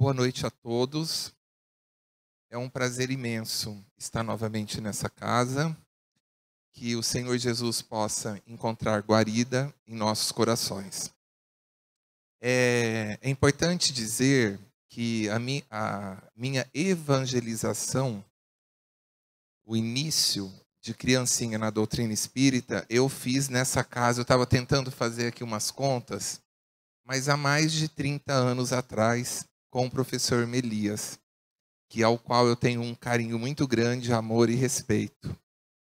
Boa noite a todos. É um prazer imenso estar novamente nessa casa. Que o Senhor Jesus possa encontrar guarida em nossos corações. É importante dizer que a minha evangelização, o início de criancinha na doutrina espírita, eu fiz nessa casa. Eu estava tentando fazer aqui umas contas, mas há mais de 30 anos atrás, com o professor Melias, ao qual eu tenho um carinho muito grande, amor e respeito.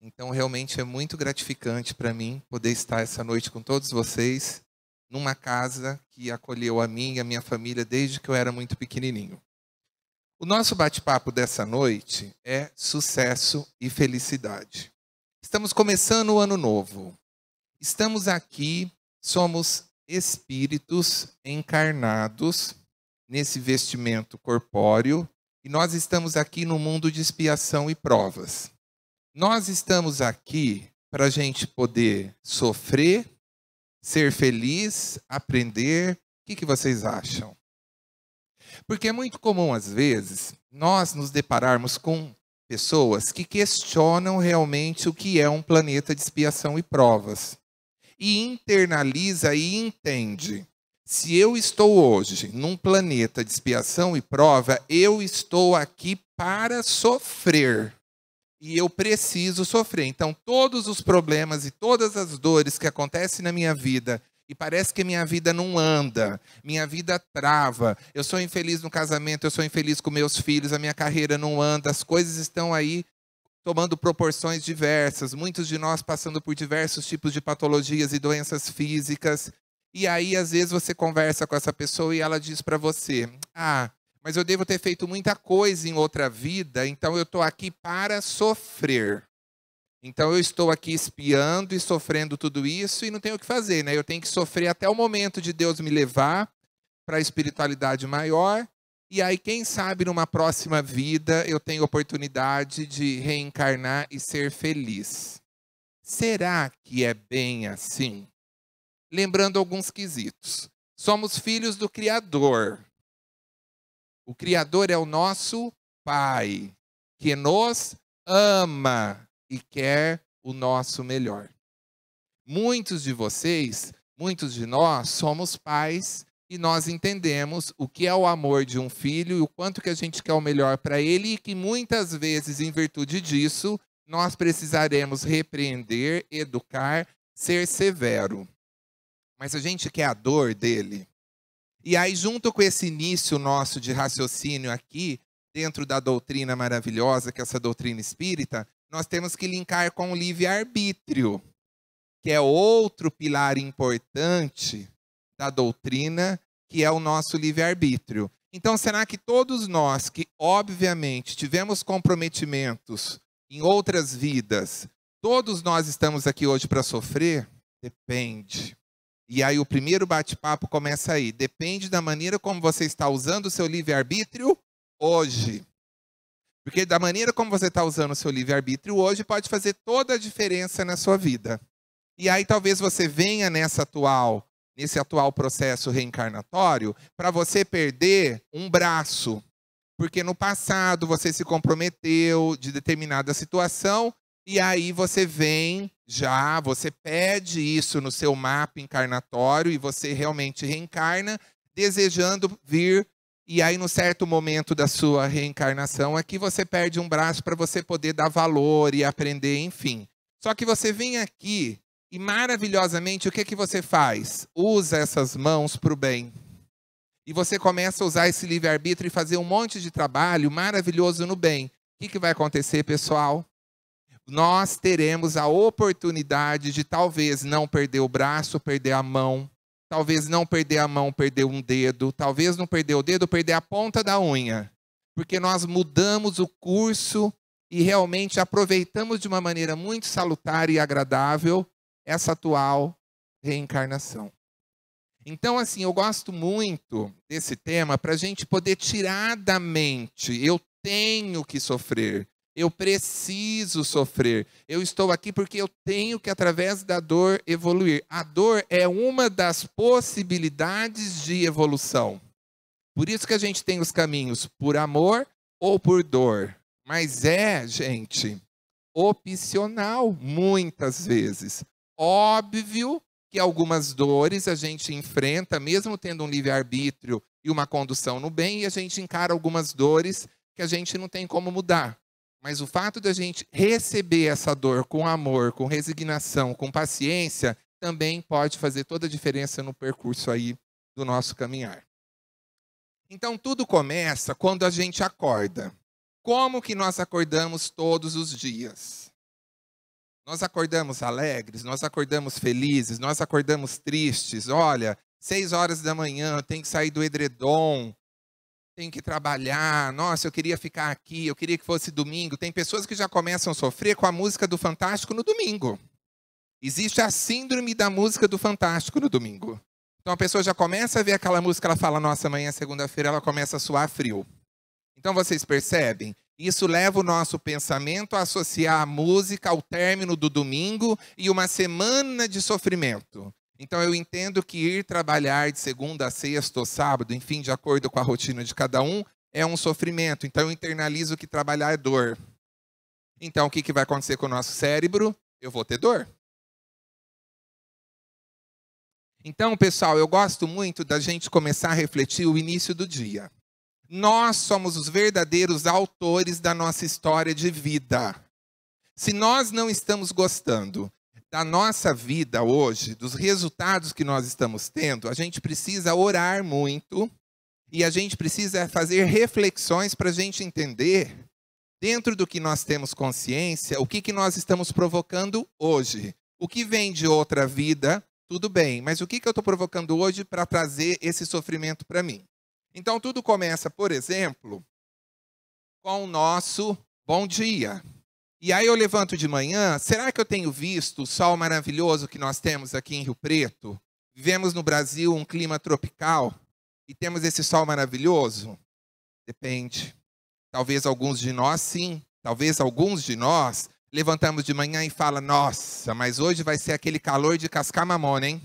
Então, realmente é muito gratificante para mim poder estar essa noite com todos vocês, numa casa que acolheu a mim e a minha família desde que eu era muito pequenininho. O nosso bate-papo dessa noite é sucesso e felicidade. Estamos começando o ano novo. Estamos aqui, somos espíritos encarnados nesse vestimento corpóreo, e nós estamos aqui no mundo de expiação e provas. Nós estamos aqui para a gente poder sofrer, ser feliz, aprender. O que vocês acham? Porque é muito comum, às vezes, nós nos depararmos com pessoas que questionam realmente o que é um planeta de expiação e provas. E internaliza e entende. Se eu estou hoje num planeta de expiação e prova, eu estou aqui para sofrer. E eu preciso sofrer. Então, todos os problemas e todas as dores que acontecem na minha vida, e parece que a minha vida não anda, minha vida trava, eu sou infeliz no casamento, eu sou infeliz com meus filhos, a minha carreira não anda, as coisas estão aí tomando proporções diversas, muitos de nós passando por diversos tipos de patologias e doenças físicas. E aí, às vezes, você conversa com essa pessoa e ela diz para você: mas eu devo ter feito muita coisa em outra vida, então eu estou aqui para sofrer. Então eu estou aqui espiando e sofrendo tudo isso e não tenho o que fazer, né? Eu tenho que sofrer até o momento de Deus me levar para a espiritualidade maior. E aí, quem sabe, numa próxima vida, eu tenho oportunidade de reencarnar e ser feliz. Será que é bem assim? Lembrando alguns quesitos. Somos filhos do Criador. O Criador é o nosso Pai, que nos ama e quer o nosso melhor. Muitos de vocês, muitos de nós, somos pais e nós entendemos o que é o amor de um filho e o quanto que a gente quer o melhor para ele, e que muitas vezes, em virtude disso, nós precisaremos repreender, educar, ser severo. Mas a gente quer a dor dele. E aí, junto com esse início nosso de raciocínio aqui, dentro da doutrina maravilhosa, que é essa doutrina espírita, nós temos que linkar com o livre-arbítrio, que é outro pilar importante da doutrina, que é o nosso livre-arbítrio. Então, será que todos nós que, obviamente, tivemos comprometimentos em outras vidas, todos nós estamos aqui hoje para sofrer? Depende. E aí o primeiro bate-papo começa aí. Depende da maneira como você está usando o seu livre-arbítrio hoje. Porque da maneira como você está usando o seu livre-arbítrio hoje pode fazer toda a diferença na sua vida. E aí talvez você venha nesse atual processo reencarnatório para você perder um braço. Porque no passado você se comprometeu de determinada situação. E aí você você pede isso no seu mapa encarnatório e você realmente reencarna, desejando vir. E aí, no certo momento da sua reencarnação, aqui você perde um braço para você poder dar valor e aprender, enfim. Só que você vem aqui e, maravilhosamente, o que você faz? Usa essas mãos para o bem. E você começa a usar esse livre-arbítrio e fazer um monte de trabalho maravilhoso no bem. O que vai acontecer, pessoal? Nós teremos a oportunidade de talvez não perder o braço, perder a mão. Talvez não perder a mão, perder um dedo. Talvez não perder o dedo, perder a ponta da unha. Porque nós mudamos o curso e realmente aproveitamos de uma maneira muito salutar e agradável essa atual reencarnação. Então, assim, eu gosto muito desse tema para a gente poder tirar da mente. Eu tenho que sofrer. Eu preciso sofrer. Eu estou aqui porque eu tenho que, através da dor, evoluir. A dor é uma das possibilidades de evolução. Por isso que a gente tem os caminhos por amor ou por dor. Mas gente, opcional muitas vezes. Óbvio que algumas dores a gente enfrenta, mesmo tendo um livre-arbítrio e uma condução no bem, e a gente encara algumas dores que a gente não tem como mudar. Mas o fato de a gente receber essa dor com amor, com resignação, com paciência, também pode fazer toda a diferença no percurso aí do nosso caminhar. Então, tudo começa quando a gente acorda. Como que nós acordamos todos os dias? Nós acordamos alegres, nós acordamos felizes, nós acordamos tristes. Olha, 6 horas da manhã, tem que sair do edredom, tem que trabalhar. Nossa, eu queria ficar aqui, eu queria que fosse domingo. Tem pessoas que já começam a sofrer com a música do Fantástico no domingo. Existe a síndrome da música do Fantástico no domingo. Então a pessoa já começa a ver aquela música, ela fala, nossa, amanhã é segunda-feira, ela começa a suar frio. Então vocês percebem? Isso leva o nosso pensamento a associar a música ao término do domingo e uma semana de sofrimento. Então eu entendo que ir trabalhar de segunda a sexta ou sábado, enfim, de acordo com a rotina de cada um, é um sofrimento. Então eu internalizo que trabalhar é dor. Então o que vai acontecer com o nosso cérebro? Eu vou ter dor. Então, pessoal, eu gosto muito da gente começar a refletir o início do dia. Nós somos os verdadeiros autores da nossa história de vida. Se nós não estamos gostando da nossa vida hoje, dos resultados que nós estamos tendo, a gente precisa orar muito e a gente precisa fazer reflexões para a gente entender, dentro do que nós temos consciência, o que nós estamos provocando hoje. O que vem de outra vida, tudo bem, mas o que eu estou provocando hoje para trazer esse sofrimento para mim? Então, tudo começa, por exemplo, com o nosso bom dia. E aí eu levanto de manhã, será que eu tenho visto o sol maravilhoso que nós temos aqui em Rio Preto? Vivemos no Brasil um clima tropical e temos esse sol maravilhoso? Depende. Talvez alguns de nós, sim. Talvez alguns de nós levantamos de manhã e fala, nossa, mas hoje vai ser aquele calor de cascar mamona, hein?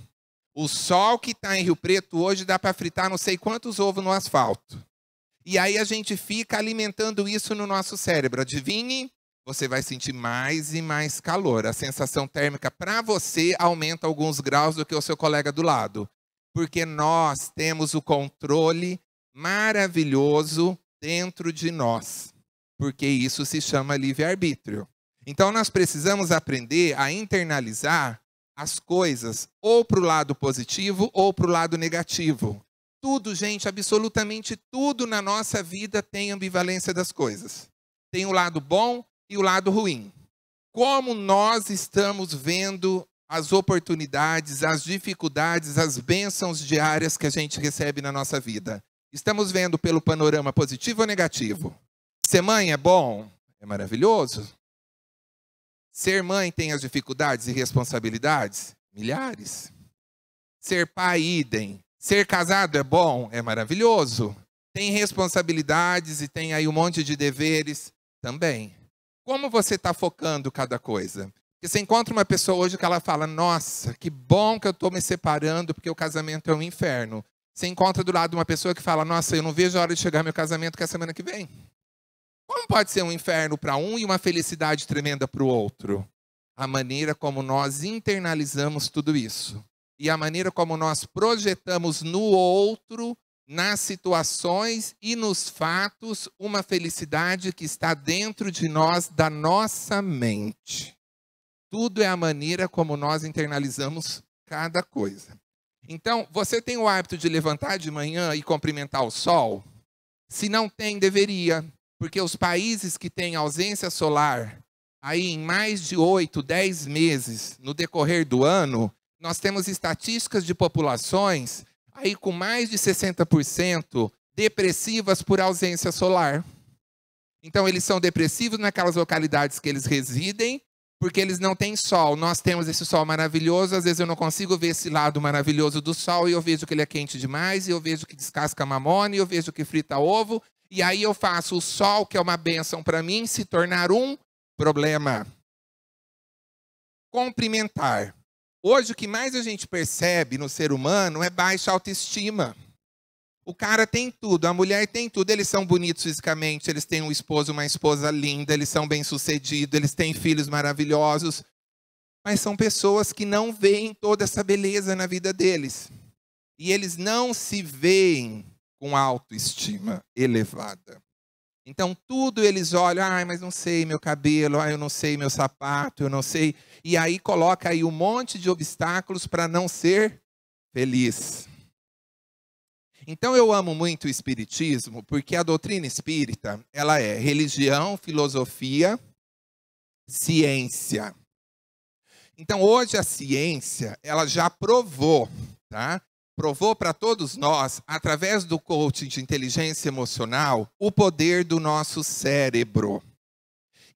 O sol que está em Rio Preto hoje dá para fritar não sei quantos ovos no asfalto. E aí a gente fica alimentando isso no nosso cérebro. Adivinhe, você vai sentir mais e mais calor. A sensação térmica para você aumenta alguns graus do que o seu colega do lado. Porque nós temos o controle maravilhoso dentro de nós. Porque isso se chama livre-arbítrio. Então nós precisamos aprender a internalizar as coisas ou para o lado positivo ou para o lado negativo. Tudo, gente, absolutamente tudo na nossa vida tem ambivalência das coisas. Tem o lado bom e o lado ruim. Como nós estamos vendo as oportunidades, as dificuldades, as bênçãos diárias que a gente recebe na nossa vida? Estamos vendo pelo panorama positivo ou negativo? Ser mãe é bom? É maravilhoso. Ser mãe tem as dificuldades e responsabilidades? Milhares. Ser pai, idem. Ser casado é bom? É maravilhoso. Tem responsabilidades e tem aí um monte de deveres? Também. Como você está focando cada coisa? Porque você encontra uma pessoa hoje que ela fala, nossa, que bom que eu estou me separando porque o casamento é um inferno. Você encontra do lado uma pessoa que fala, nossa, eu não vejo a hora de chegar meu casamento que é a semana que vem. Como pode ser um inferno para um e uma felicidade tremenda para o outro? A maneira como nós internalizamos tudo isso. E a maneira como nós projetamos no outro, nas situações e nos fatos, uma felicidade que está dentro de nós, da nossa mente. Tudo é a maneira como nós internalizamos cada coisa. Então, você tem o hábito de levantar de manhã e cumprimentar o sol? Se não tem, deveria. Porque os países que têm ausência solar, aí em mais de 8, 10 meses no decorrer do ano, nós temos estatísticas de populações aí com mais de 60% depressivas por ausência solar. Então eles são depressivos naquelas localidades que eles residem, porque eles não têm sol. Nós temos esse sol maravilhoso, às vezes eu não consigo ver esse lado maravilhoso do sol, e eu vejo que ele é quente demais, e eu vejo que descasca mamona, e eu vejo que frita ovo, e aí eu faço o sol, que é uma bênção para mim, se tornar um problema. O cara tem tudo, a mulher tem tudo. Eles são bonitos fisicamente, eles têm um esposo, uma esposa linda, eles são bem-sucedidos, eles têm filhos maravilhosos. Mas são pessoas que não veem toda essa beleza na vida deles. E eles não se veem com autoestima elevada. Então, tudo eles olham, mas não sei meu cabelo, eu não sei meu sapato, eu não sei. E aí coloca aí um monte de obstáculos para não ser feliz. Então, eu amo muito o espiritismo, porque a doutrina espírita, ela é religião, filosofia, ciência. Então, hoje a ciência, ela já provou, tá? Provou para todos nós, através do coaching de inteligência emocional, o poder do nosso cérebro.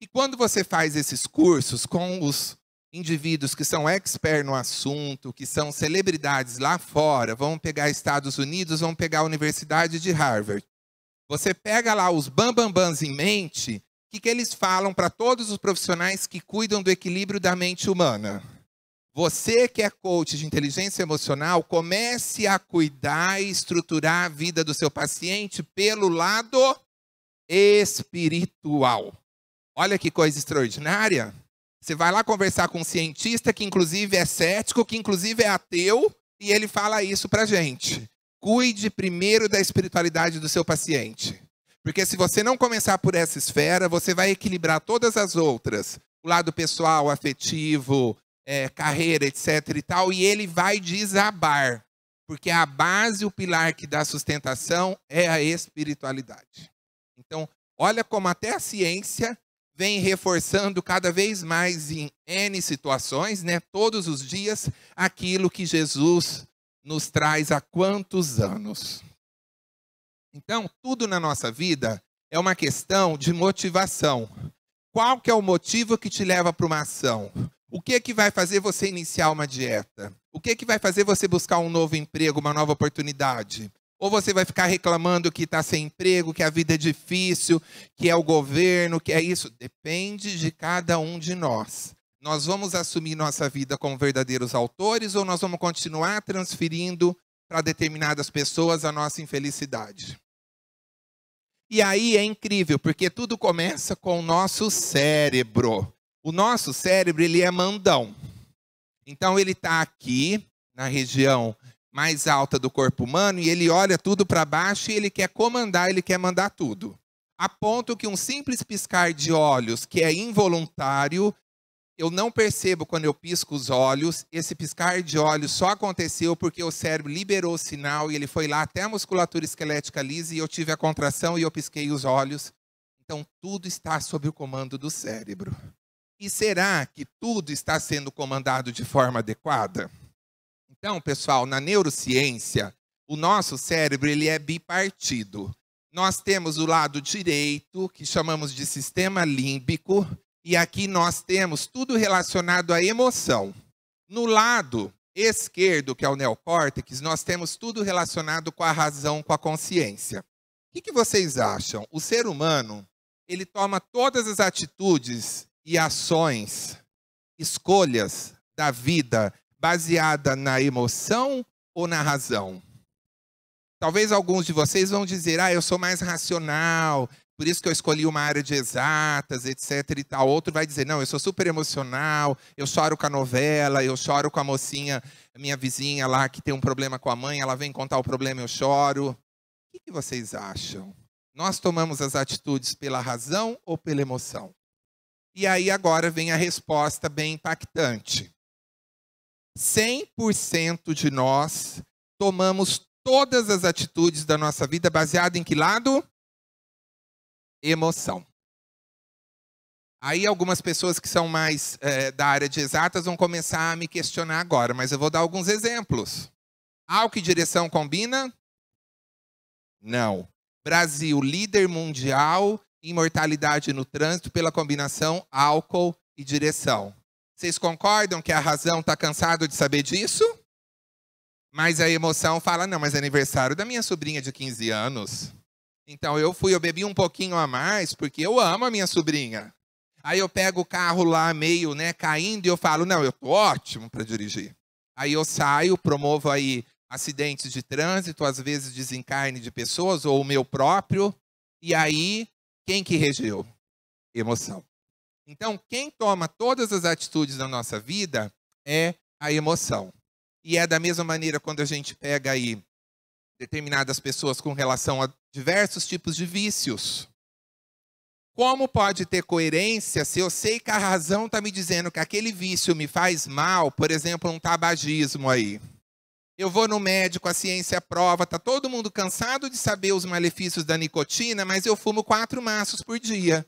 E quando você faz esses cursos com os indivíduos que são expert no assunto, que são celebridades lá fora, vamos pegar Estados Unidos, vamos pegar a Universidade de Harvard. Você pega lá os bambambãs em mente, o que eles falam para todos os profissionais que cuidam do equilíbrio da mente humana? Você que é coach de inteligência emocional, comece a cuidar e estruturar a vida do seu paciente pelo lado espiritual. Olha que coisa extraordinária. Você vai lá conversar com um cientista que inclusive é cético, que inclusive é ateu, e ele fala isso pra gente. Cuide primeiro da espiritualidade do seu paciente. Porque se você não começar por essa esfera, você vai equilibrar todas as outras. O lado pessoal, afetivo, carreira, etc. e tal, e ele vai desabar. Porque a base, o pilar que dá sustentação é a espiritualidade. Então, olha como até a ciência vem reforçando cada vez mais em N situações, né, todos os dias, aquilo que Jesus nos traz há quantos anos. Então, tudo na nossa vida é uma questão de motivação. Qual que é o motivo que te leva para uma ação? O que é que vai fazer você iniciar uma dieta? O que é que vai fazer você buscar um novo emprego, uma nova oportunidade? Ou você vai ficar reclamando que está sem emprego, que a vida é difícil, que é o governo, que é isso? Depende de cada um de nós. Nós vamos assumir nossa vida como verdadeiros autores ou nós vamos continuar transferindo para determinadas pessoas a nossa infelicidade? E aí é incrível, porque tudo começa com o nosso cérebro. O nosso cérebro, ele é mandão. Então, ele está aqui, na região mais alta do corpo humano, e ele olha tudo para baixo e ele quer comandar, ele quer mandar tudo. A ponto que um simples piscar de olhos, que é involuntário, eu não percebo quando eu pisco os olhos. Esse piscar de olhos só aconteceu porque o cérebro liberou o sinal e ele foi lá até a musculatura esquelética lisa e eu tive a contração e eu pisquei os olhos. Então, tudo está sob o comando do cérebro. E será que tudo está sendo comandado de forma adequada? Então, pessoal, na neurociência, o nosso cérebro ele é bipartido. Nós temos o lado direito, que chamamos de sistema límbico, e aqui nós temos tudo relacionado à emoção. No lado esquerdo, que é o neocórtex, nós temos tudo relacionado com a razão, com a consciência. O que vocês acham? O ser humano, ele toma todas as atitudes e ações, escolhas da vida baseada na emoção ou na razão? Talvez alguns de vocês vão dizer, eu sou mais racional, por isso que eu escolhi uma área de exatas, etc. e tal. Outro vai dizer, não, eu sou super emocional, eu choro com a novela, eu choro com a mocinha, minha vizinha lá que tem um problema com a mãe, ela vem contar o problema, eu choro. O que vocês acham? Nós tomamos as atitudes pela razão ou pela emoção? E aí agora vem a resposta bem impactante. 100% de nós tomamos todas as atitudes da nossa vida baseada em que lado? Emoção. Aí algumas pessoas que são mais da área de exatas vão começar a me questionar agora, mas eu vou dar alguns exemplos. Álcool e direção combina? Não. Brasil, líder mundial em mortalidade no trânsito pela combinação álcool e direção. Vocês concordam que a razão está cansada de saber disso? Mas a emoção fala, não, mas é aniversário da minha sobrinha de 15 anos. Então eu bebi um pouquinho a mais porque eu amo a minha sobrinha. Aí eu pego o carro lá meio, caindo e eu falo, não, eu tô ótimo para dirigir. Aí eu saio, promovo aí acidentes de trânsito, às vezes desencarne de pessoas, ou o meu próprio. E aí, quem que regeu? Emoção. Então, quem toma todas as atitudes na nossa vida é a emoção. E é da mesma maneira quando a gente pega aí determinadas pessoas com relação a diversos tipos de vícios. Como pode ter coerência se eu sei que a razão está me dizendo que aquele vício me faz mal, por exemplo, um tabagismo aí? Eu vou no médico, a ciência prova, está todo mundo cansado de saber os malefícios da nicotina, mas eu fumo 4 maços por dia.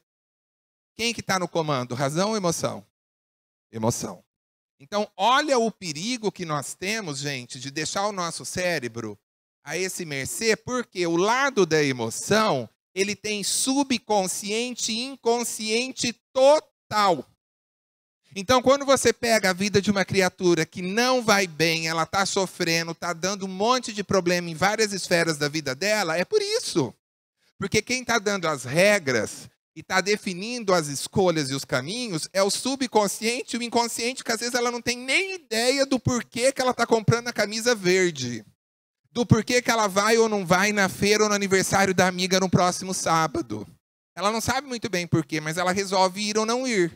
Quem que está no comando? Razão ou emoção? Emoção. Então, olha o perigo que nós temos, gente, de deixar o nosso cérebro a esse mercê, porque o lado da emoção, ele tem subconsciente e inconsciente total. Então, quando você pega a vida de uma criatura que não vai bem, ela está sofrendo, está dando um monte de problema em várias esferas da vida dela, é por isso. Porque quem está dando as regras e está definindo as escolhas e os caminhos é o subconsciente e o inconsciente, que às vezes ela não tem nem ideia do porquê que ela está comprando a camisa verde. Do porquê que ela vai ou não vai na feira ou no aniversário da amiga no próximo sábado. Ela não sabe muito bem porquê, mas ela resolve ir ou não ir.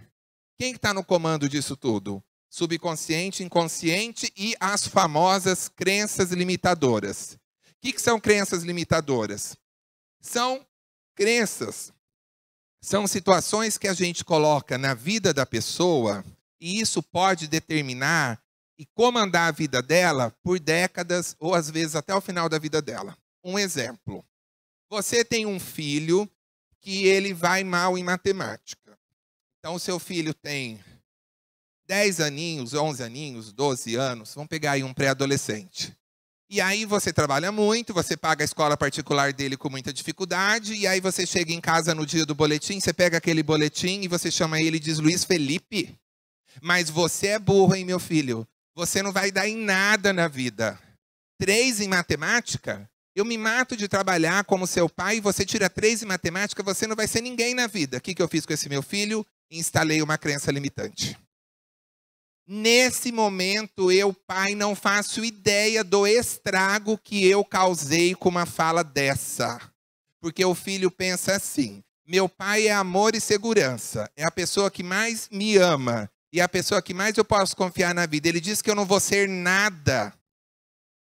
Quem está no comando disso tudo? Subconsciente, inconsciente e as famosas crenças limitadoras. O que são crenças limitadoras? São crenças, são situações que a gente coloca na vida da pessoa e isso pode determinar e comandar a vida dela por décadas ou às vezes até o final da vida dela. Um exemplo. Você tem um filho que ele vai mal em matemática. Então, o seu filho tem 10 aninhos, 11 aninhos, 12 anos, vamos pegar aí um pré-adolescente. E aí você trabalha muito, você paga a escola particular dele com muita dificuldade, e aí você chega em casa no dia do boletim, você pega aquele boletim e você chama ele e diz, Luiz Felipe, mas você é burro, hein, meu filho? Você não vai dar em nada na vida. 3 em matemática? Eu me mato de trabalhar como seu pai e você tira 3 em matemática, você não vai ser ninguém na vida. O que eu fiz com esse meu filho? Instalei uma crença limitante. Nesse momento, eu, pai, não faço ideia do estrago que eu causei com uma fala dessa. Porque o filho pensa assim, meu pai é amor e segurança, é a pessoa que mais me ama e a pessoa que mais eu posso confiar na vida. Ele diz que eu não vou ser nada,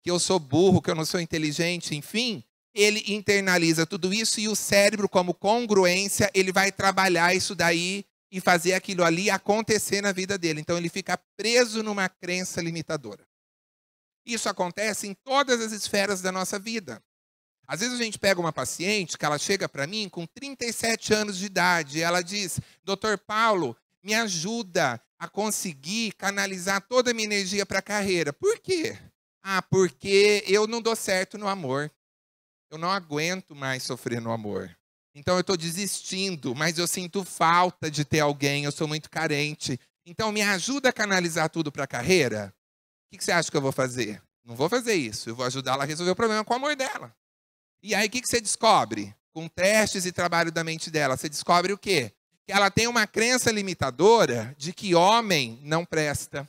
que eu sou burro, que eu não sou inteligente, enfim. Ele internaliza tudo isso e o cérebro, como congruência, ele vai trabalhar isso daí e fazer aquilo ali acontecer na vida dele. Então, ele fica preso numa crença limitadora. Isso acontece em todas as esferas da nossa vida. Às vezes a gente pega uma paciente que ela chega para mim com 37 anos de idade e ela diz, Dr. Paulo, me ajuda a conseguir canalizar toda a minha energia para a carreira. Por quê? Ah, porque eu não dou certo no amor. Eu não aguento mais sofrer no amor. Então eu estou desistindo, mas eu sinto falta de ter alguém, eu sou muito carente. Então me ajuda a canalizar tudo para a carreira? O que você acha que eu vou fazer? Não vou fazer isso, eu vou ajudá-la a resolver o problema com o amor dela. E aí o que você descobre? Com testes e trabalho da mente dela, você descobre o quê? Que ela tem uma crença limitadora de que homem não presta.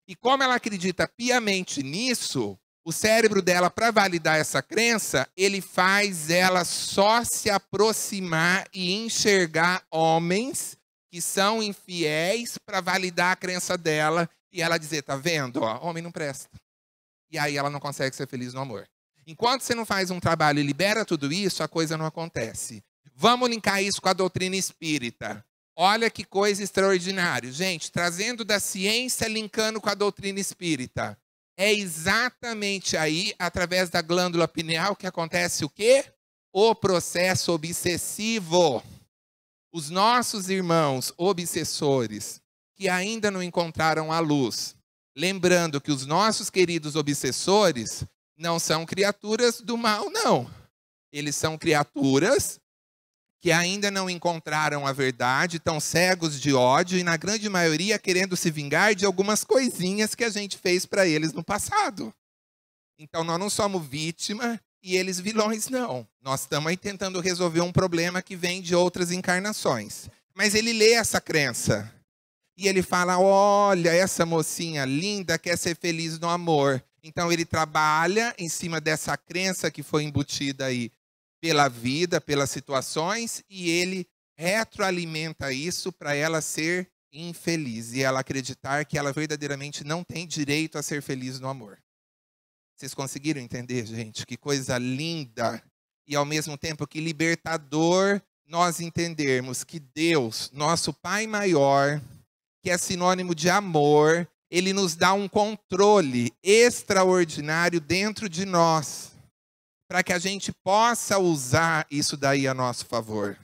E como ela acredita piamente nisso, o cérebro dela, para validar essa crença, ele faz ela só se aproximar e enxergar homens que são infiéis para validar a crença dela e ela dizer, tá vendo? Ó, homem não presta. E aí ela não consegue ser feliz no amor. Enquanto você não faz um trabalho e libera tudo isso, a coisa não acontece. Vamos linkar isso com a doutrina espírita. Olha que coisa extraordinária. Gente, trazendo da ciência, linkando com a doutrina espírita. É exatamente aí, através da glândula pineal, que acontece o quê? O processo obsessivo. Os nossos irmãos obsessores, que ainda não encontraram a luz, lembrando que os nossos queridos obsessores não são criaturas do mal, não. Eles são criaturas que ainda não encontraram a verdade, estão cegos de ódio e, na grande maioria, querendo se vingar de algumas coisinhas que a gente fez para eles no passado. Então, nós não somos vítima e eles vilões, não. Nós estamos aí tentando resolver um problema que vem de outras encarnações. Mas ele lê essa crença e ele fala, olha, essa mocinha linda quer ser feliz no amor. Então, ele trabalha em cima dessa crença que foi embutida aí pela vida, pelas situações, e ele retroalimenta isso para ela ser infeliz e ela acreditar que ela verdadeiramente não tem direito a ser feliz no amor. Vocês conseguiram entender, gente? Que coisa linda e, ao mesmo tempo, que libertador nós entendermos que Deus, nosso Pai maior, que é sinônimo de amor, Ele nos dá um controle extraordinário dentro de nós, para que a gente possa usar isso daí a nosso favor.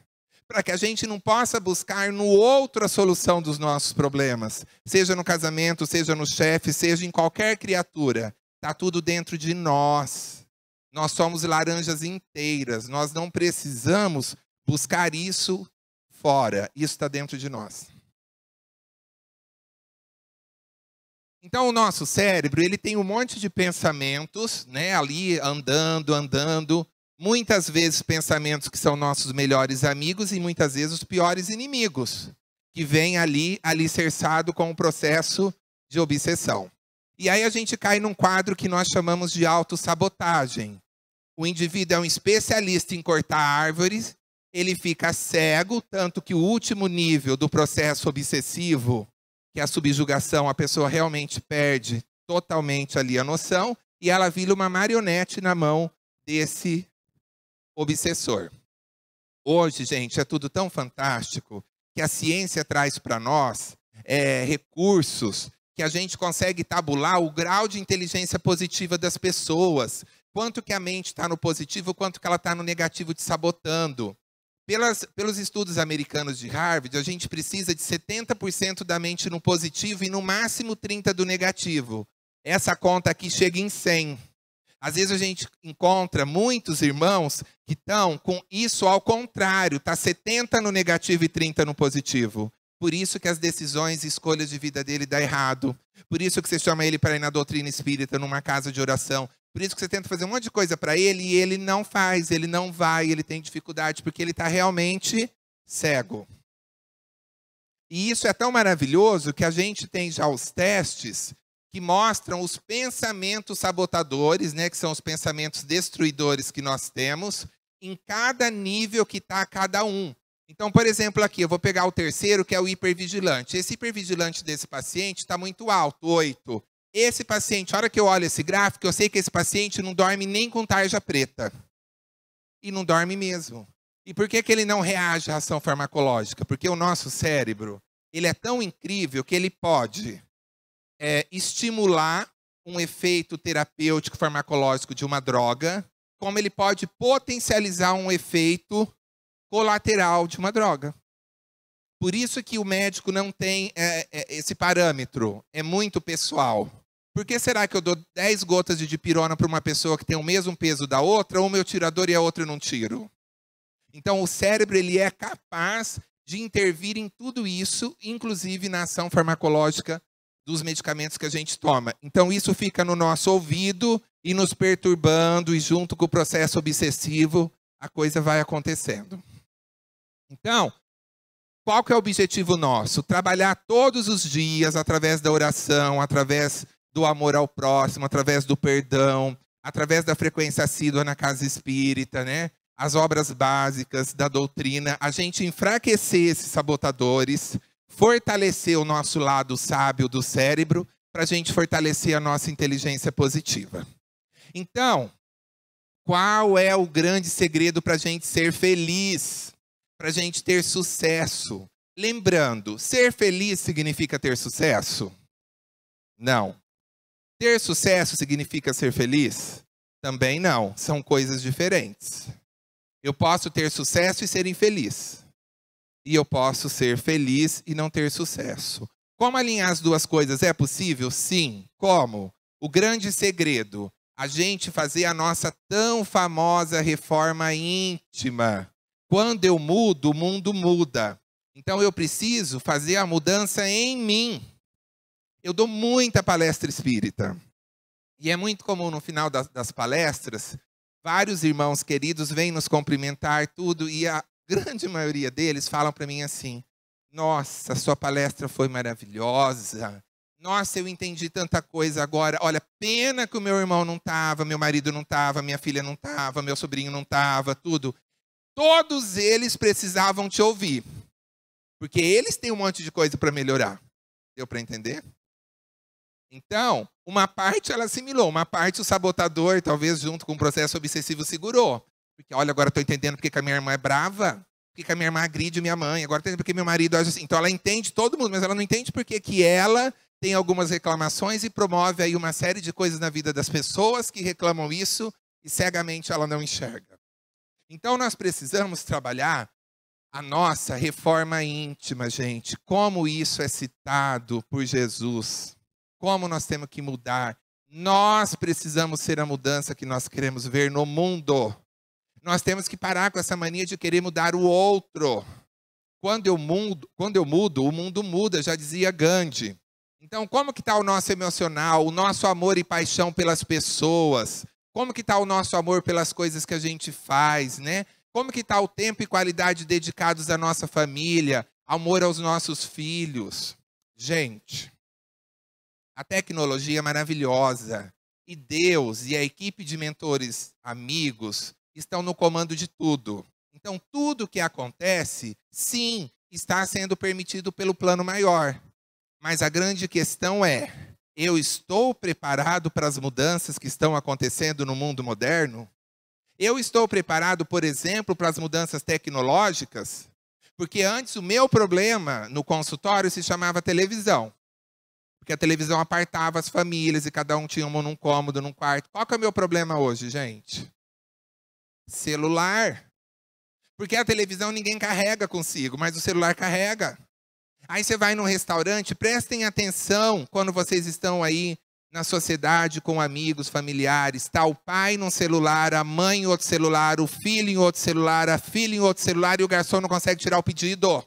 Para que a gente não possa buscar no outro a solução dos nossos problemas. Seja no casamento, seja no chefe, seja em qualquer criatura. Está tudo dentro de nós. Nós somos laranjas inteiras. Nós não precisamos buscar isso fora. Isso está dentro de nós. Então, o nosso cérebro, ele tem um monte de pensamentos, né, ali andando. Muitas vezes pensamentos que são nossos melhores amigos e muitas vezes os piores inimigos, que vêm ali alicerçado com o processo de obsessão. E aí a gente cai num quadro que nós chamamos de autossabotagem. O indivíduo é um especialista em cortar árvores, ele fica cego, tanto que o último nível do processo obsessivo, que é a subjugação, a pessoa realmente perde totalmente ali a noção e ela vira uma marionete na mão desse obsessor. Hoje, gente, é tudo tão fantástico que a ciência traz para nós recursos que a gente consegue tabular o grau de inteligência positiva das pessoas, quanto que a mente está no positivo, quanto que ela está no negativo te sabotando. Pelos estudos americanos de Harvard, a gente precisa de 70% da mente no positivo e no máximo 30% do negativo. Essa conta aqui chega em 100. Às vezes a gente encontra muitos irmãos que estão com isso ao contrário, está 70% no negativo e 30% no positivo. Por isso que as decisões e escolhas de vida dele dão errado. Por isso que você chama ele para ir na doutrina espírita, numa casa de oração. Por isso que você tenta fazer um monte de coisa para ele e ele não faz, ele não vai, ele tem dificuldade, porque ele está realmente cego. E isso é tão maravilhoso que a gente tem já os testes que mostram os pensamentos sabotadores, né, que são os pensamentos destruidores que nós temos, em cada nível que está cada um. Então, por exemplo, aqui, eu vou pegar o terceiro, que é o hipervigilante. Esse hipervigilante desse paciente está muito alto, 8. Esse paciente, a hora que eu olho esse gráfico, eu sei que esse paciente não dorme nem com tarja preta. E não dorme mesmo. E por que ele não reage à ação farmacológica? Porque o nosso cérebro, ele é tão incrível que ele pode estimular um efeito terapêutico farmacológico de uma droga, como ele pode potencializar um efeito colateral de uma droga. Por isso que o médico não tem esse parâmetro, é muito pessoal. Por que será que eu dou 10 gotas de dipirona para uma pessoa que tem o mesmo peso da outra, uma eu tiro a dor e a outra eu não tiro? Então, o cérebro ele é capaz de intervir em tudo isso, inclusive na ação farmacológica dos medicamentos que a gente toma. Então, isso fica no nosso ouvido e nos perturbando, e junto com o processo obsessivo, a coisa vai acontecendo. Então, qual que é o objetivo nosso? Trabalhar todos os dias, através da oração, através do amor ao próximo, através do perdão, através da frequência assídua na casa espírita, né? As obras básicas da doutrina, a gente enfraquecer esses sabotadores, fortalecer o nosso lado sábio do cérebro, para a gente fortalecer a nossa inteligência positiva. Então, qual é o grande segredo para a gente ser feliz? Para a gente ter sucesso? Lembrando, ser feliz significa ter sucesso? Não. Ter sucesso significa ser feliz? Também não. São coisas diferentes. Eu posso ter sucesso e ser infeliz. E eu posso ser feliz e não ter sucesso. Como alinhar as duas coisas? É possível? Sim. Como? O grande segredo, a gente fazer a nossa tão famosa reforma íntima. Quando eu mudo, o mundo muda. Então eu preciso fazer a mudança em mim. Eu dou muita palestra espírita. E é muito comum no final das palestras, vários irmãos queridos vêm nos cumprimentar, tudo, e a grande maioria deles falam para mim assim: nossa, sua palestra foi maravilhosa. Nossa, eu entendi tanta coisa agora. Olha, pena que o meu irmão não estava, meu marido não estava, minha filha não estava, meu sobrinho não estava, tudo. Todos eles precisavam te ouvir. Porque eles têm um monte de coisa para melhorar. Deu para entender? Então, uma parte ela assimilou, uma parte o sabotador, talvez junto com o processo obsessivo, segurou. Porque, olha, agora estou entendendo porque que a minha irmã é brava, porque que a minha irmã agride minha mãe, agora estou entendendo porque meu marido age assim. Então, ela entende todo mundo, mas ela não entende porque que ela tem algumas reclamações e promove aí uma série de coisas na vida das pessoas que reclamam isso e cegamente ela não enxerga. Então, nós precisamos trabalhar a nossa reforma íntima, gente. Como isso é citado por Jesus. Como nós temos que mudar. Nós precisamos ser a mudança que nós queremos ver no mundo. Nós temos que parar com essa mania de querer mudar o outro. Quando eu mudo, o mundo muda, já dizia Gandhi. Então, como que está o nosso emocional, o nosso amor e paixão pelas pessoas? Como que está o nosso amor pelas coisas que a gente faz, né? Como que está o tempo e qualidade dedicados à nossa família, amor aos nossos filhos? Gente, a tecnologia é maravilhosa. E Deus e a equipe de mentores amigos estão no comando de tudo. Então, tudo que acontece, sim, está sendo permitido pelo plano maior. Mas a grande questão é, eu estou preparado para as mudanças que estão acontecendo no mundo moderno? Eu estou preparado, por exemplo, para as mudanças tecnológicas? Porque antes o meu problema no consultório se chamava televisão. Porque a televisão apartava as famílias e cada um tinha uma num cômodo, num quarto. Qual que é o meu problema hoje, gente? Celular. Porque a televisão ninguém carrega consigo, mas o celular carrega. Aí você vai num restaurante, prestem atenção quando vocês estão aí na sociedade com amigos, familiares. Está o pai num celular, a mãe em outro celular, o filho em outro celular, a filha em outro celular e o garçom não consegue tirar o pedido.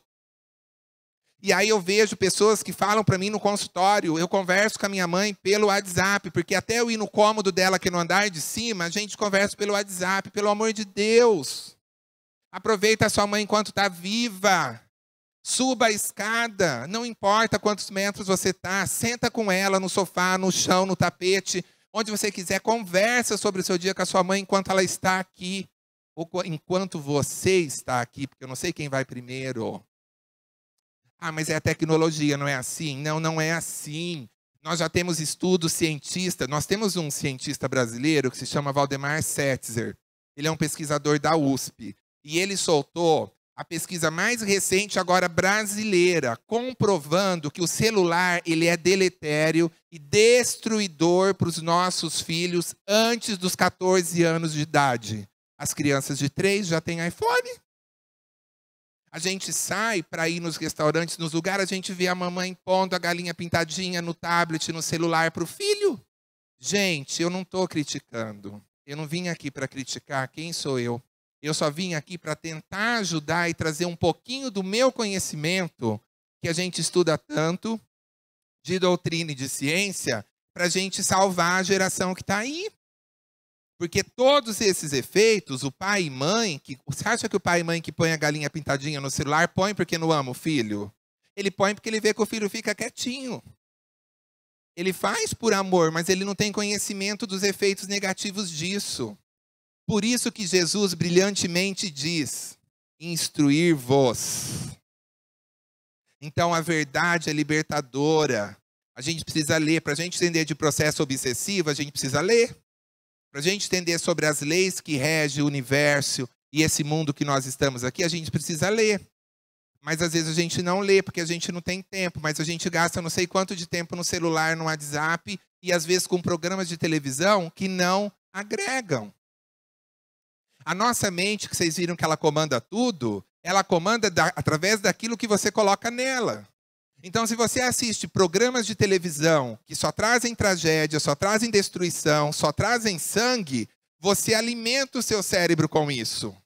E aí eu vejo pessoas que falam para mim no consultório, eu converso com a minha mãe pelo WhatsApp, porque até eu ir no cômodo dela aqui no andar de cima, a gente conversa pelo WhatsApp, pelo amor de Deus. Aproveita a sua mãe enquanto está viva. Suba a escada, não importa quantos metros você está, senta com ela no sofá, no chão, no tapete, onde você quiser, conversa sobre o seu dia com a sua mãe enquanto ela está aqui, ou enquanto você está aqui, porque eu não sei quem vai primeiro. Ah, mas é a tecnologia, não é assim? Não, não é assim. Nós já temos estudos cientistas, nós temos um cientista brasileiro que se chama Valdemar Setzer, ele é um pesquisador da USP, e ele soltou a pesquisa mais recente agora brasileira, comprovando que o celular ele é deletério e destruidor para os nossos filhos antes dos 14 anos de idade. As crianças de 3 já têm iPhone. A gente sai para ir nos restaurantes, nos lugares, a gente vê a mamãe pondo a galinha pintadinha no tablet, no celular para o filho. Gente, eu não estou criticando. Eu não vim aqui para criticar. Quem sou eu? Eu só vim aqui para tentar ajudar e trazer um pouquinho do meu conhecimento, que a gente estuda tanto, de doutrina e de ciência, para a gente salvar a geração que está aí. Porque todos esses efeitos, o pai e mãe, você acha que o pai e mãe que põe a galinha pintadinha no celular, põe porque não ama o filho? Ele põe porque ele vê que o filho fica quietinho. Ele faz por amor, mas ele não tem conhecimento dos efeitos negativos disso. Por isso que Jesus brilhantemente diz, instruir-vos. Então a verdade é libertadora. A gente precisa ler. Para a gente entender de processo obsessivo, a gente precisa ler. Para a gente entender sobre as leis que regem o universo e esse mundo que nós estamos aqui, a gente precisa ler. Mas às vezes a gente não lê, porque a gente não tem tempo. Mas a gente gasta não sei quanto de tempo no celular, no WhatsApp, e às vezes com programas de televisão que não agregam. A nossa mente, que vocês viram que ela comanda tudo, ela comanda através daquilo que você coloca nela. Então, se você assiste programas de televisão que só trazem tragédia, só trazem destruição, só trazem sangue, você alimenta o seu cérebro com isso.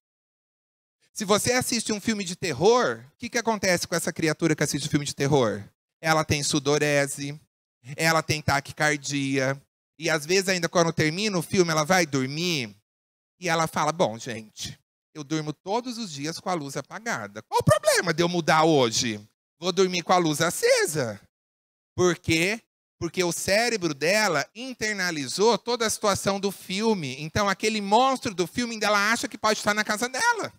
Se você assiste um filme de terror, o que acontece com essa criatura que assiste filme de terror? Ela tem sudorese, ela tem taquicardia, e às vezes ainda quando termina o filme, ela vai dormir, e ela fala, bom, gente, eu durmo todos os dias com a luz apagada. Qual o problema de eu mudar hoje? Vou dormir com a luz acesa. Porque Porque o cérebro dela internalizou toda a situação do filme. Então, aquele monstro do filme, ela acha que pode estar na casa dela.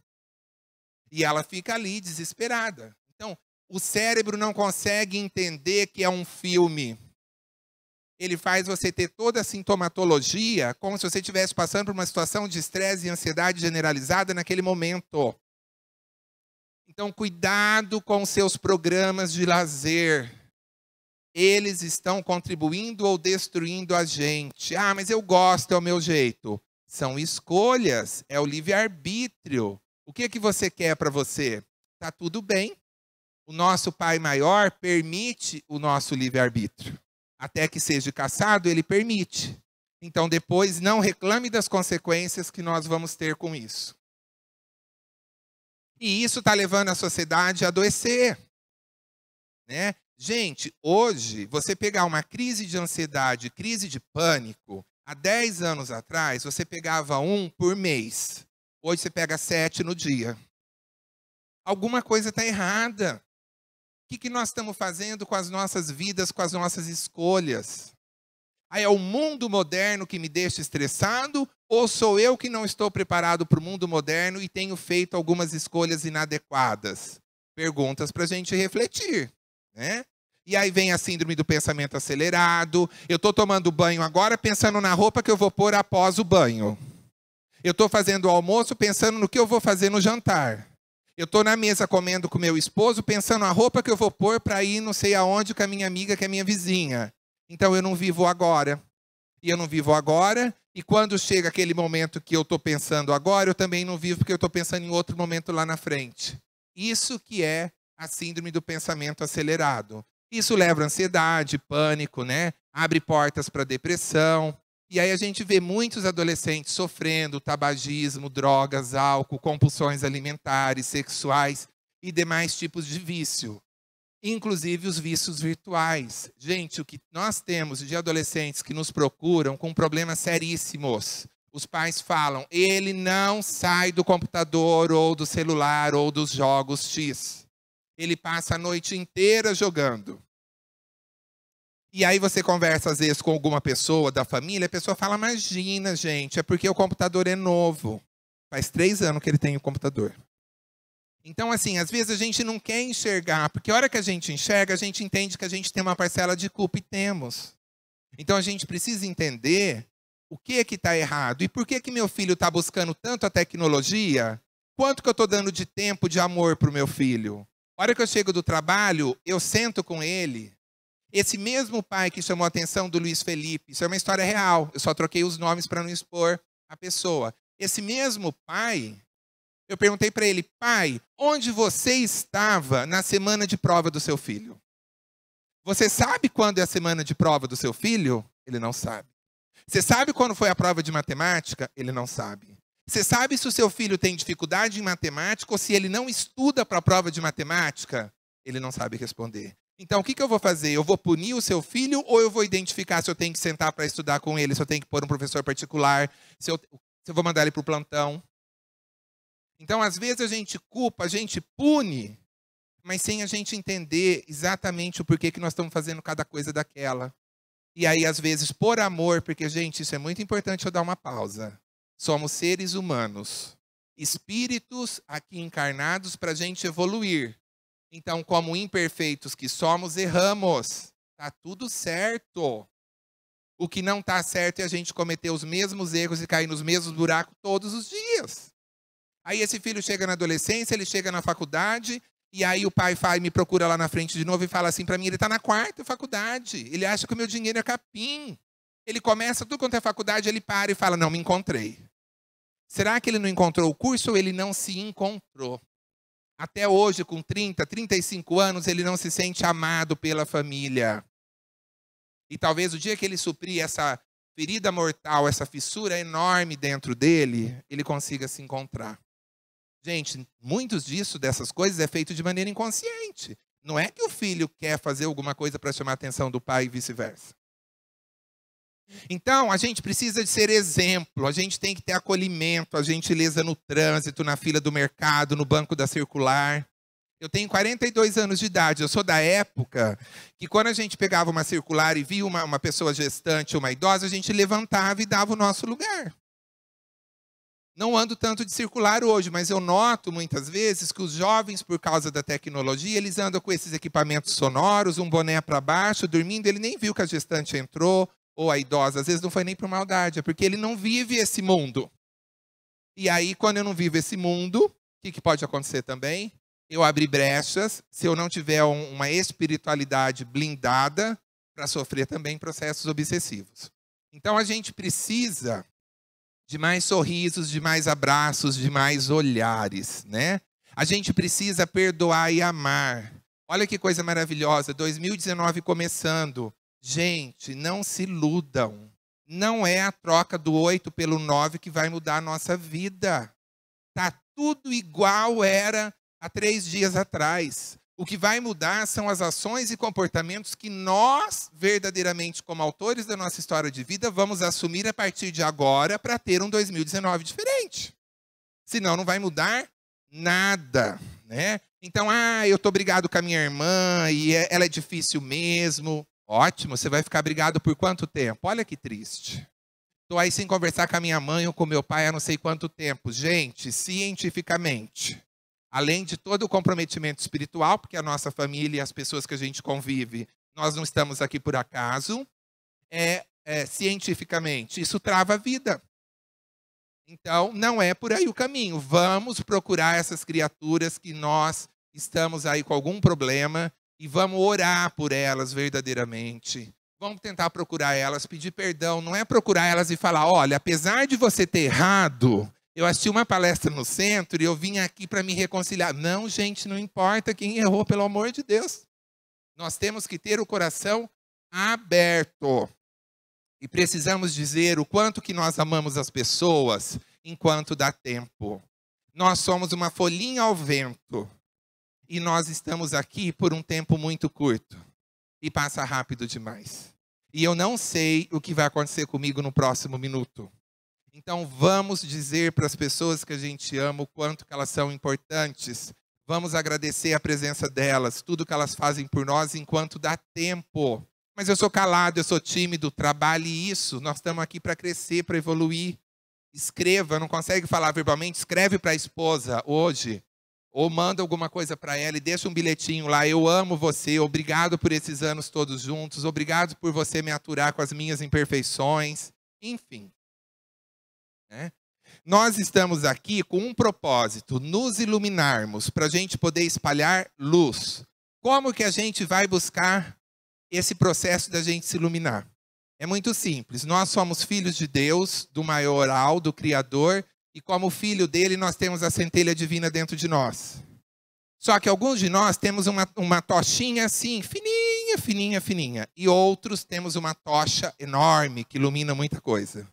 E ela fica ali, desesperada. Então, o cérebro não consegue entender que é um filme. Ele faz você ter toda a sintomatologia como se você estivesse passando por uma situação de estresse e ansiedade generalizada naquele momento. Então, cuidado com seus programas de lazer. Eles estão contribuindo ou destruindo a gente. Ah, mas eu gosto, é o meu jeito. São escolhas, é o livre-arbítrio. O que você quer para você? Tá tudo bem. O nosso Pai Maior permite o nosso livre-arbítrio. Até que seja caçado, ele permite. Então, depois, não reclame das consequências que nós vamos ter com isso. E isso está levando a sociedade a adoecer. Né? Gente, hoje, você pegar uma crise de ansiedade, crise de pânico, há 10 anos atrás, você pegava 1 por mês. Hoje você pega 7 no dia. Alguma coisa está errada. O que nós estamos fazendo com as nossas vidas, com as nossas escolhas? Aí é o mundo moderno que me deixa estressado ou sou eu que não estou preparado para o mundo moderno e tenho feito algumas escolhas inadequadas? Perguntas para a gente refletir, né? E aí vem a síndrome do pensamento acelerado. Eu estou tomando banho agora pensando na roupa que eu vou pôr após o banho. Eu estou fazendo o almoço pensando no que eu vou fazer no jantar. Eu estou na mesa comendo com meu esposo, pensando na roupa que eu vou pôr para ir não sei aonde com a minha amiga, que é minha vizinha. Então eu não vivo agora. E eu não vivo agora, e quando chega aquele momento que eu estou pensando agora, eu também não vivo porque eu estou pensando em outro momento lá na frente. Isso que é a síndrome do pensamento acelerado. Isso leva a ansiedade, pânico, né? Abre portas para depressão. E aí a gente vê muitos adolescentes sofrendo tabagismo, drogas, álcool, compulsões alimentares, sexuais e demais tipos de vício. Inclusive os vícios virtuais. Gente, o que nós temos de adolescentes que nos procuram com problemas seríssimos. Os pais falam, ele não sai do computador ou do celular ou dos jogos X. Ele passa a noite inteira jogando. E aí você conversa, às vezes, com alguma pessoa da família, a pessoa fala, imagina, gente, é porque o computador é novo. Faz 3 anos que ele tem o computador. Então, assim, às vezes a gente não quer enxergar, porque a hora que a gente enxerga, a gente entende que a gente tem uma parcela de culpa e temos. Então, a gente precisa entender o que é que está errado e por que meu filho está buscando tanto a tecnologia, quanto que eu estou dando de tempo, de amor para o meu filho. A hora que eu chego do trabalho, eu sento com ele. Esse mesmo pai que chamou a atenção do Luiz Felipe, isso é uma história real, eu só troquei os nomes para não expor a pessoa. Esse mesmo pai, eu perguntei para ele, pai, onde você estava na semana de prova do seu filho? Você sabe quando é a semana de prova do seu filho? Ele não sabe. Você sabe quando foi a prova de matemática? Ele não sabe. Você sabe se o seu filho tem dificuldade em matemática ou se ele não estuda para a prova de matemática? Ele não sabe responder. Então, o que eu vou fazer? Eu vou punir o seu filho ou eu vou identificar se eu tenho que sentar para estudar com ele, se eu tenho que pôr um professor particular, se eu vou mandar ele para o plantão? Então, às vezes a gente culpa, a gente pune, mas sem a gente entender exatamente o porquê que nós estamos fazendo cada coisa daquela. E aí, às vezes, por amor, porque, gente, isso é muito importante eu dar uma pausa. Somos seres humanos, espíritos aqui encarnados para a gente evoluir. Então, como imperfeitos que somos, erramos. Está tudo certo. O que não está certo é a gente cometer os mesmos erros e cair nos mesmos buracos todos os dias. Aí esse filho chega na adolescência, ele chega na faculdade, e aí o pai me procura lá na frente de novo e fala assim para mim, ele está na 4ª faculdade, ele acha que o meu dinheiro é capim. Ele começa tudo quanto é faculdade, ele para e fala, não, me encontrei. Será que ele não encontrou o curso ou ele não se encontrou? Até hoje, com 30, 35 anos, ele não se sente amado pela família. E talvez o dia que ele suprir essa ferida mortal, essa fissura enorme dentro dele, ele consiga se encontrar. Gente, muitos dessas coisas é feito de maneira inconsciente. Não é que o filho quer fazer alguma coisa para chamar a atenção do pai e vice-versa. Então, a gente precisa de ser exemplo, a gente tem que ter acolhimento, a gentileza no trânsito, na fila do mercado, no banco da circular. Eu tenho 42 anos de idade. Eu sou da época que quando a gente pegava uma circular e via uma pessoa gestante, uma idosa, a gente levantava e dava o nosso lugar. Não ando tanto de circular hoje, mas eu noto muitas vezes que os jovens, por causa da tecnologia, eles andam com esses equipamentos sonoros, um boné para baixo, dormindo. Ele nem viu que a gestante entrou, ou a idosa. Às vezes não foi nem por maldade, é porque ele não vive esse mundo. E aí, quando eu não vivo esse mundo, o que pode acontecer também? Eu abri brechas, se eu não tiver uma espiritualidade blindada, para sofrer também processos obsessivos. Então, a gente precisa de mais sorrisos, de mais abraços, de mais olhares, né? A gente precisa perdoar e amar. Olha que coisa maravilhosa, 2019 começando. Gente, não se iludam. Não é a troca do 8 pelo 9 que vai mudar a nossa vida. Tá tudo igual era há 3 dias atrás. O que vai mudar são as ações e comportamentos que nós, verdadeiramente, como autores da nossa história de vida, vamos assumir a partir de agora para ter um 2019 diferente. Senão não vai mudar nada, né? Então, eu estou brigado com a minha irmã e ela é difícil mesmo. Ótimo, você vai ficar brigado por quanto tempo? Olha que triste. Estou aí sem conversar com a minha mãe ou com meu pai há não sei quanto tempo. Gente, cientificamente, além de todo o comprometimento espiritual, porque a nossa família e as pessoas que a gente convive, nós não estamos aqui por acaso, cientificamente, isso trava a vida. Então, não é por aí o caminho. Vamos procurar essas criaturas que nós estamos aí com algum problema e vamos orar por elas verdadeiramente. Vamos tentar procurar elas, pedir perdão. Não é procurar elas e falar, olha, apesar de você ter errado, eu assisti uma palestra no centro e eu vim aqui para me reconciliar. Não, gente, não importa quem errou, pelo amor de Deus. Nós temos que ter o coração aberto. E precisamos dizer o quanto que nós amamos as pessoas enquanto dá tempo. Nós somos uma folhinha ao vento. E nós estamos aqui por um tempo muito curto. E passa rápido demais. E eu não sei o que vai acontecer comigo no próximo minuto. Então vamos dizer para as pessoas que a gente ama o quanto que elas são importantes. Vamos agradecer a presença delas, tudo que elas fazem por nós enquanto dá tempo. Mas eu sou calado, eu sou tímido, trabalhe isso. Nós estamos aqui para crescer, para evoluir. Escreva, não consegue falar verbalmente? Escreve para a esposa hoje. Ou manda alguma coisa para ela e deixa um bilhetinho lá. Eu amo você, obrigado por esses anos todos juntos. Obrigado por você me aturar com as minhas imperfeições. Enfim. Nós estamos aqui com um propósito, nos iluminarmos, para a gente poder espalhar luz. Como que a gente vai buscar esse processo da gente se iluminar? É muito simples. Nós somos filhos de Deus, do maioral, do Criador, e como filho dele, nós temos a centelha divina dentro de nós. Só que alguns de nós temos uma tochinha assim, fininha, fininha, fininha. E outros temos uma tocha enorme, que ilumina muita coisa.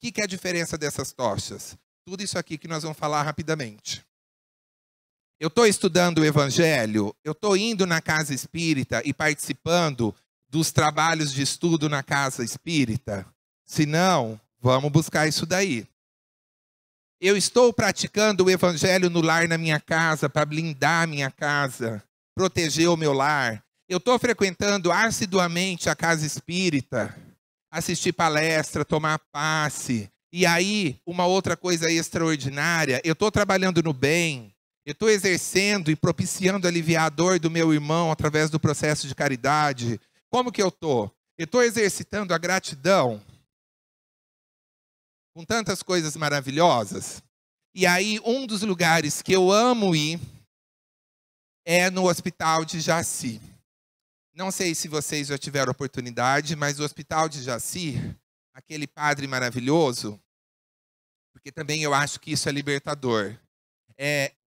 O que é a diferença dessas tochas? Tudo isso aqui que nós vamos falar rapidamente. Eu estou estudando o Evangelho, eu estou indo na casa espírita e participando dos trabalhos de estudo na casa espírita. Se não, vamos buscar isso daí. Eu estou praticando o Evangelho no lar na minha casa para blindar a minha casa, proteger o meu lar. Eu estou frequentando assiduamente a casa espírita, assistir palestra, tomar passe. E aí, uma outra coisa extraordinária, eu estou trabalhando no bem, eu estou exercendo e propiciando aliviar a dor do meu irmão através do processo de caridade. Como que eu estou? Eu estou exercitando a gratidão com tantas coisas maravilhosas. E aí, um dos lugares que eu amo ir é no Hospital de Jaci. Não sei se vocês já tiveram oportunidade, mas o Hospital de Jaci, aquele padre maravilhoso, porque também eu acho que isso é libertador.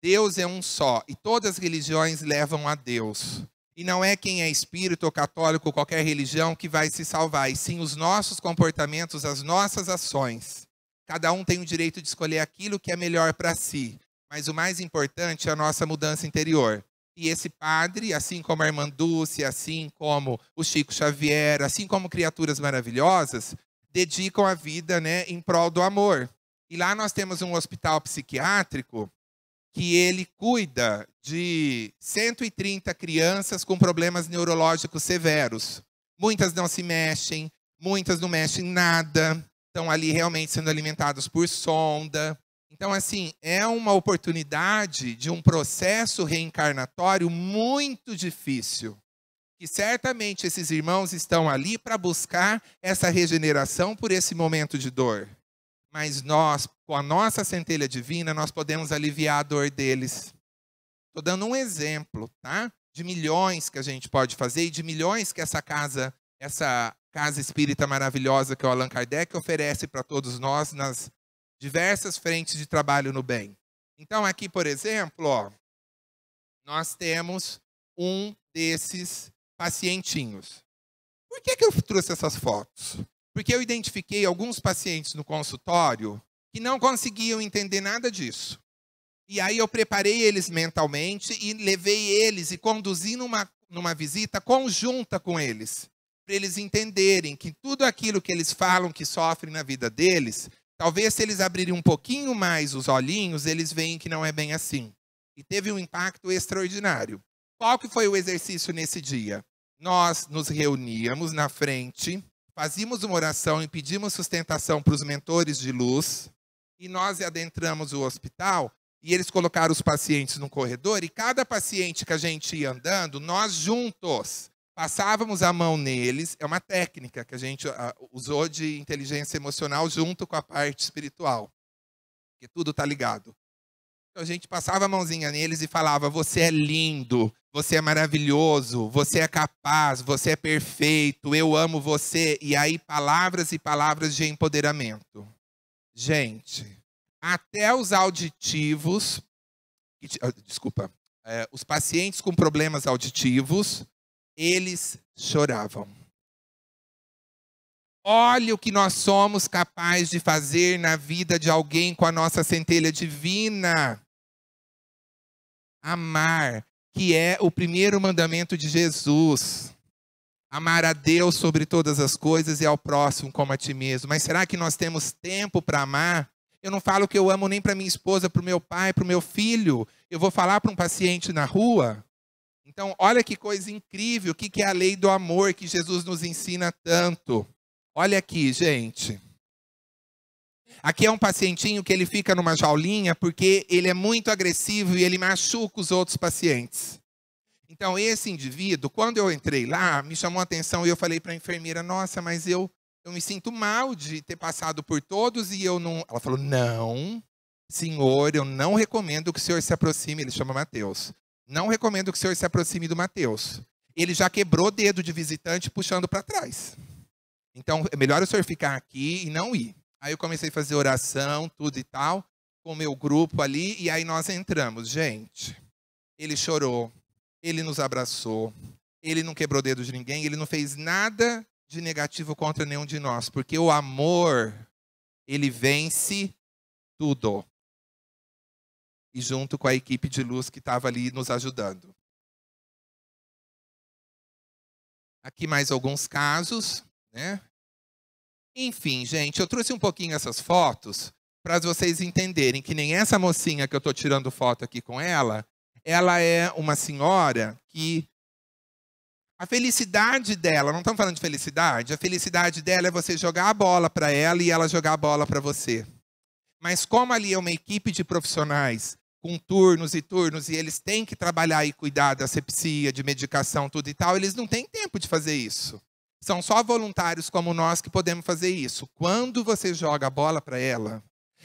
Deus é um só, e todas as religiões levam a Deus. E não é quem é espírita ou católico ou qualquer religião que vai se salvar, e sim os nossos comportamentos, as nossas ações. Cada um tem o direito de escolher aquilo que é melhor para si. Mas o mais importante é a nossa mudança interior. E esse padre, assim como a irmã Dulce, assim como o Chico Xavier, assim como criaturas maravilhosas, dedicam a vida, em prol do amor. E lá nós temos um hospital psiquiátrico que ele cuida de 130 crianças com problemas neurológicos severos. Muitas não se mexem, muitas não mexem nada, estão ali realmente sendo alimentados por sonda. Então, assim, é uma oportunidade de um processo reencarnatório muito difícil. Que certamente esses irmãos estão ali para buscar essa regeneração por esse momento de dor. Mas nós, com a nossa centelha divina, nós podemos aliviar a dor deles. Estou dando um exemplo, tá? De milhões que a gente pode fazer e de milhões que essa casa espírita maravilhosa que o Allan Kardec oferece para todos nós nas diversas frentes de trabalho no bem. Então, aqui, por exemplo, ó, nós temos um desses pacientinhos. Por que eu trouxe essas fotos? Porque eu identifiquei alguns pacientes no consultório que não conseguiam entender nada disso. E aí eu preparei eles mentalmente e levei eles e conduzi numa visita conjunta com eles, para eles entenderem que tudo aquilo que eles falam que sofrem na vida deles, talvez se eles abrirem um pouquinho mais os olhinhos, eles veem que não é bem assim. E teve um impacto extraordinário. Qual que foi o exercício nesse dia? Nós nos reuníamos na frente, fazíamos uma oração e pedimos sustentação para os mentores de luz, e nós adentramos o hospital, e eles colocaram os pacientes no corredor, e cada paciente que a gente ia andando, nós juntos passávamos a mão neles. É uma técnica que a gente usou de inteligência emocional junto com a parte espiritual, porque tudo está ligado. Então a gente passava a mãozinha neles e falava: você é lindo, você é maravilhoso, você é capaz, você é perfeito, eu amo você. E aí palavras e palavras de empoderamento. Gente, até os auditivos, os pacientes com problemas auditivos, eles choravam. Olha o que nós somos capazes de fazer na vida de alguém com a nossa centelha divina. Amar, que é o primeiro mandamento de Jesus. Amar a Deus sobre todas as coisas e ao próximo como a ti mesmo. Mas será que nós temos tempo para amar? Eu não falo que eu amo nem para minha esposa, para o meu pai, para o meu filho. Eu vou falar para um paciente na rua? Então, olha que coisa incrível. O que é a lei do amor que Jesus nos ensina tanto? Olha aqui, gente. Aqui é um pacientinho que ele fica numa jaulinha porque ele é muito agressivo e ele machuca os outros pacientes. Então, esse indivíduo, quando eu entrei lá, me chamou a atenção e eu falei para a enfermeira: nossa, mas eu me sinto mal de ter passado por todos e eu não... Ela falou: não, senhor, eu não recomendo que o senhor se aproxime. Ele chama Mateus. Não recomendo que o senhor se aproxime do Mateus. Ele já quebrou o dedo de visitante puxando para trás. Então, é melhor o senhor ficar aqui e não ir. Aí eu comecei a fazer oração, tudo e tal, com o meu grupo ali, e aí nós entramos. Gente, ele chorou, ele nos abraçou, ele não quebrou o dedo de ninguém, ele não fez nada de negativo contra nenhum de nós, porque o amor, ele vence tudo. E junto com a equipe de luz que estava ali nos ajudando. Aqui mais alguns casos, né? Enfim, gente, eu trouxe um pouquinho essas fotos para vocês entenderem que nem essa mocinha que eu estou tirando foto aqui com ela é uma senhora que a felicidade dela, não estamos falando de felicidade, a felicidade dela é você jogar a bola para ela e ela jogar a bola para você. Mas como ali é uma equipe de profissionais com turnos e turnos, e eles têm que trabalhar e cuidar da asepsia, de medicação, tudo e tal, eles não têm tempo de fazer isso. São só voluntários como nós que podemos fazer isso. Quando você joga a bola para ela,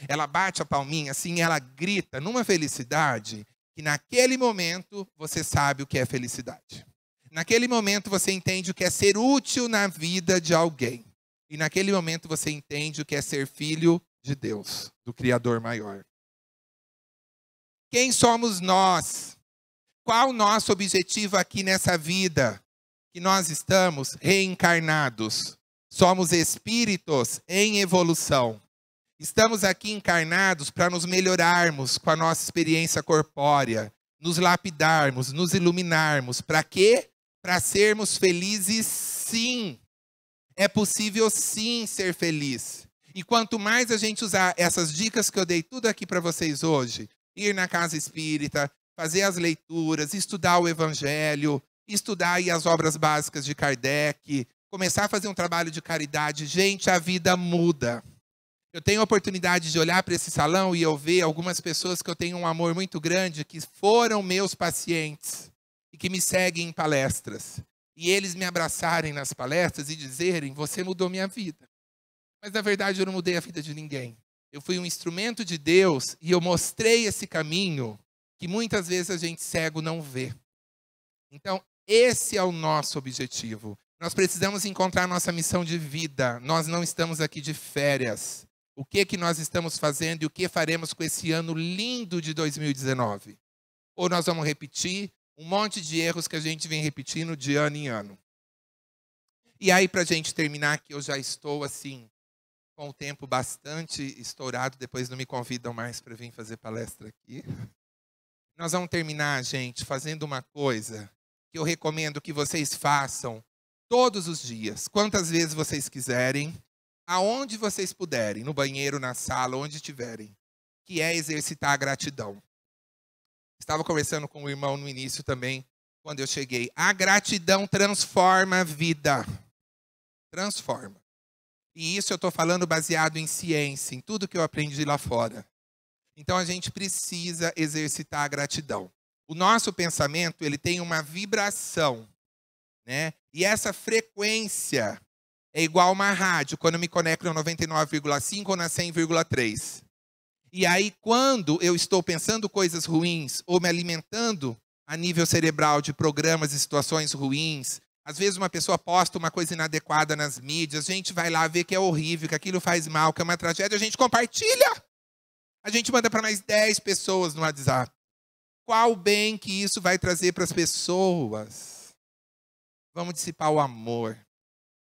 ela bate a palminha assim, ela grita numa felicidade, que naquele momento você sabe o que é felicidade. Naquele momento você entende o que é ser útil na vida de alguém. E naquele momento você entende o que é ser filho de Deus, do Criador maior. Quem somos nós? Qual o nosso objetivo aqui nessa vida? Que nós estamos reencarnados. Somos espíritos em evolução. Estamos aqui encarnados para nos melhorarmos com a nossa experiência corpórea, nos lapidarmos, nos iluminarmos. Para quê? Para sermos felizes, sim. É possível, sim, ser feliz. E quanto mais a gente usar essas dicas que eu dei tudo aqui para vocês hoje, ir na casa espírita, fazer as leituras, estudar o Evangelho, estudar aí as obras básicas de Kardec, começar a fazer um trabalho de caridade. Gente, a vida muda. Eu tenho a oportunidade de olhar para esse salão e eu ver algumas pessoas que eu tenho um amor muito grande, que foram meus pacientes e que me seguem em palestras. E eles me abraçarem nas palestras e dizerem: você mudou minha vida. Mas, na verdade, eu não mudei a vida de ninguém. Eu fui um instrumento de Deus e eu mostrei esse caminho que muitas vezes a gente cego não vê. Então, esse é o nosso objetivo. Nós precisamos encontrar nossa missão de vida. Nós não estamos aqui de férias. O que nós estamos fazendo e o que faremos com esse ano lindo de 2019? Ou nós vamos repetir um monte de erros que a gente vem repetindo de ano em ano. E aí, para a gente terminar, que eu já estou assim, com o tempo bastante estourado, depois não me convidam mais para vir fazer palestra aqui. Nós vamos terminar, gente, fazendo uma coisa que eu recomendo que vocês façam todos os dias, quantas vezes vocês quiserem, aonde vocês puderem, no banheiro, na sala, onde estiverem, que é exercitar a gratidão. Estava conversando com o irmão no início também, quando eu cheguei. A gratidão transforma a vida. Transforma. E isso eu estou falando baseado em ciência, em tudo que eu aprendi lá fora. Então a gente precisa exercitar a gratidão. O nosso pensamento, ele tem uma vibração, né? E essa frequência é igual a uma rádio, quando eu me conecto na 99,5 ou na 100,3. E aí, quando eu estou pensando coisas ruins ou me alimentando a nível cerebral de programas e situações ruins, às vezes uma pessoa posta uma coisa inadequada nas mídias, a gente vai lá ver que é horrível, que aquilo faz mal, que é uma tragédia, a gente compartilha. A gente manda para mais 10 pessoas no WhatsApp. Qual o bem que isso vai trazer para as pessoas? Vamos dissipar o amor.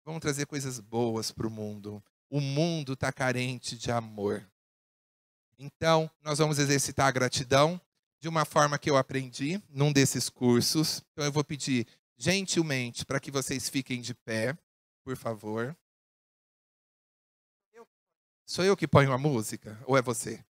Vamos trazer coisas boas para o mundo. O mundo está carente de amor. Então, nós vamos exercitar a gratidão de uma forma que eu aprendi num desses cursos. Então, eu vou pedir gentilmente para que vocês fiquem de pé, por favor. Sou eu que ponho a música? Ou é você?